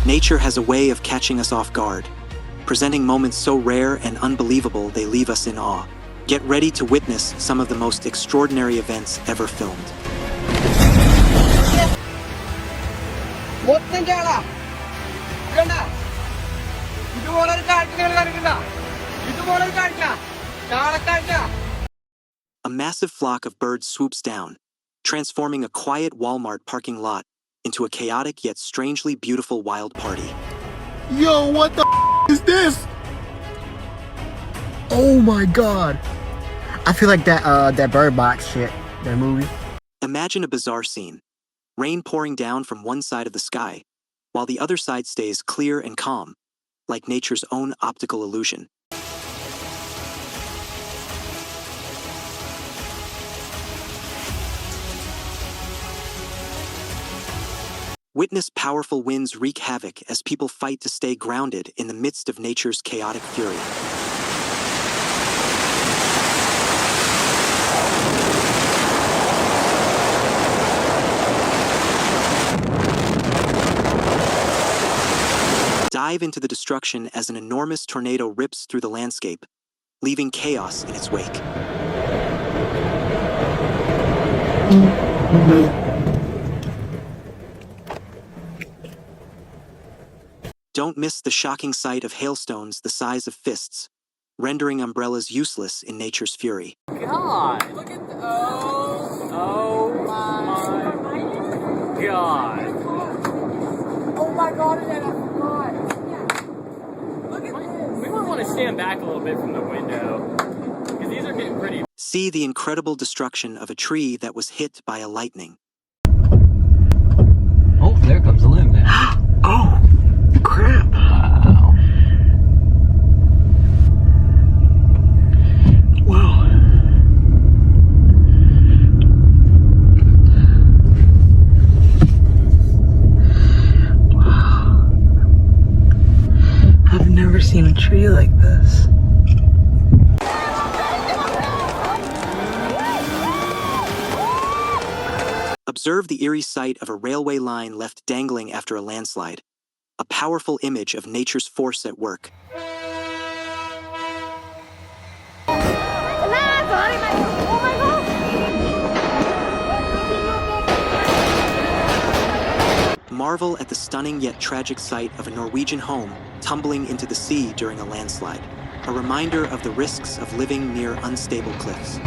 Nature has a way of catching us off guard, presenting moments so rare and unbelievable they leave us in awe. Get ready to witness some of the most extraordinary events ever filmed. A massive flock of birds swoops down, transforming a quiet Walmart parking lot into a chaotic yet strangely beautiful wild party. Yo, what the is this? Oh my god. I feel like that Bird Box shit, that movie. Imagine a bizarre scene. Rain pouring down from one side of the sky, while the other side stays clear and calm, like nature's own optical illusion. Witness powerful winds wreak havoc as people fight to stay grounded in the midst of nature's chaotic fury. Dive into the destruction as an enormous tornado rips through the landscape, leaving chaos in its wake. Don't miss the shocking sight of hailstones the size of fists, rendering umbrellas useless in nature's fury. God! Look at the... Oh my God! Oh my God, and I forgot! Look at this! We might want to stand back a little bit from the window, because these are getting pretty... See the incredible destruction of a tree that was hit by a lightning. Oh, there comes a limb now. Oh, crap. Wow. Wow. Wow. I've never seen a tree like this. Observe the eerie sight of a railway line left dangling after a landslide, a powerful image of nature's force at work. Marvel at the stunning yet tragic sight of a Norwegian home tumbling into the sea during a landslide, a reminder of the risks of living near unstable cliffs.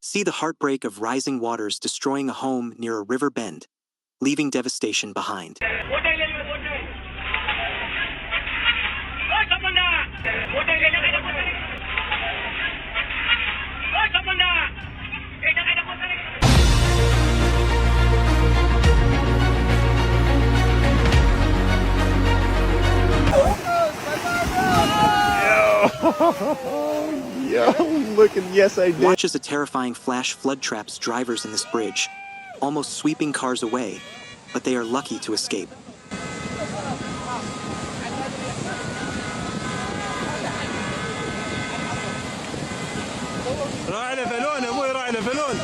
See the heartbreak of rising waters destroying a home near a river bend, leaving devastation behind. Yo, looking, yes I did. Watch as a terrifying flash flood traps drivers in this bridge, almost sweeping cars away, but they are lucky to escape. راعي لفلون يا ابوي، راعي لفلون.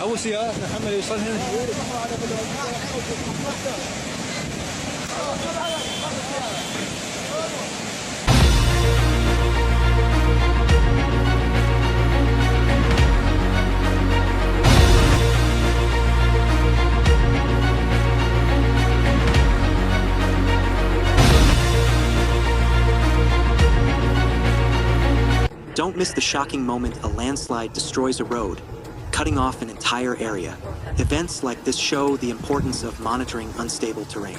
أول سيارة محمد يوصل هنا. Don't miss the shocking moment a landslide destroys a road, cutting off an entire area. Events like this show the importance of monitoring unstable terrain.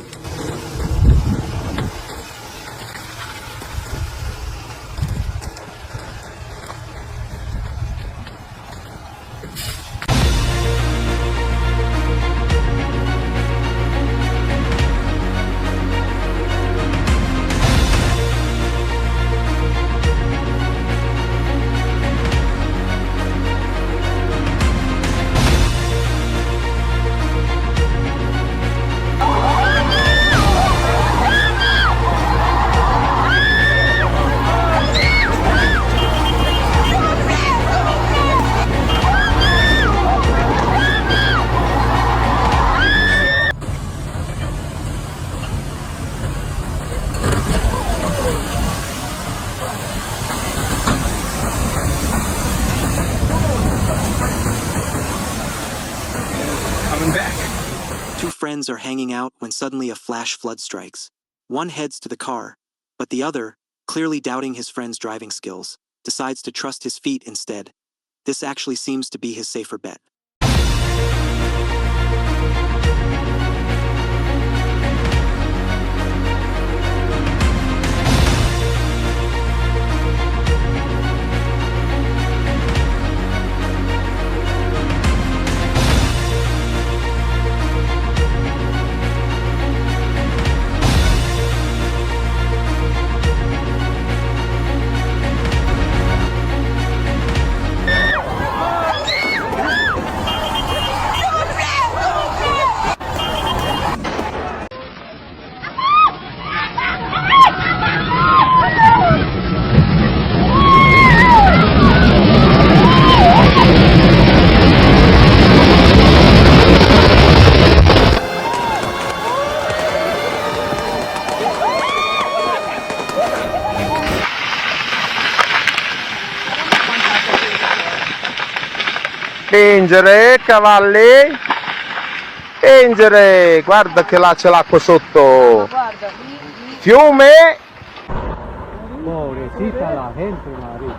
Two friends are hanging out when suddenly a flash flood strikes. One heads to the car, but the other, clearly doubting his friend's driving skills, decides to trust his feet instead. This actually seems to be his safer bet. Spingere, cavalli. Spingere, guarda che là c'è l'acqua sotto. Fiume. Pobrecita la gente, María.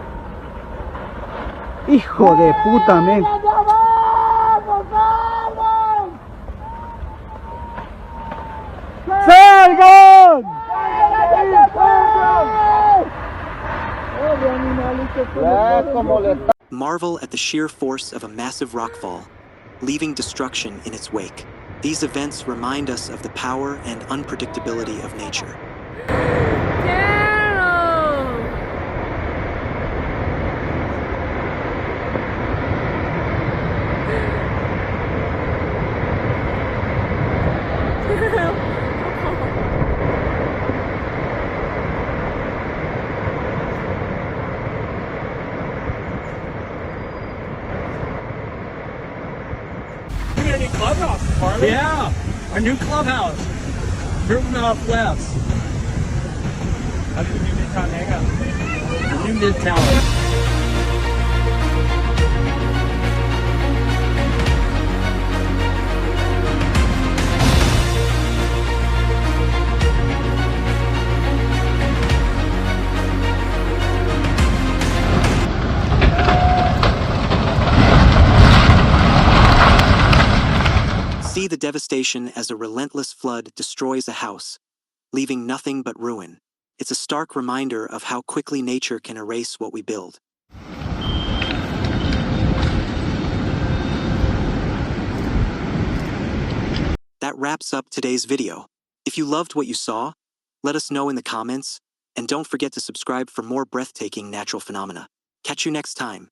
Hijo de puta, men. ¡Salgan! Marvel at the sheer force of a massive rockfall, leaving destruction in its wake. These events remind us of the power and unpredictability of nature. Clubhouse, Harley? Yeah, our new clubhouse. Moving off west. That's the new Midtown hangout. The new Midtown. See the devastation as a relentless flood destroys a house, leaving nothing but ruin. It's a stark reminder of how quickly nature can erase what we build. That wraps up today's video. If you loved what you saw, let us know in the comments, and don't forget to subscribe for more breathtaking natural phenomena. Catch you next time.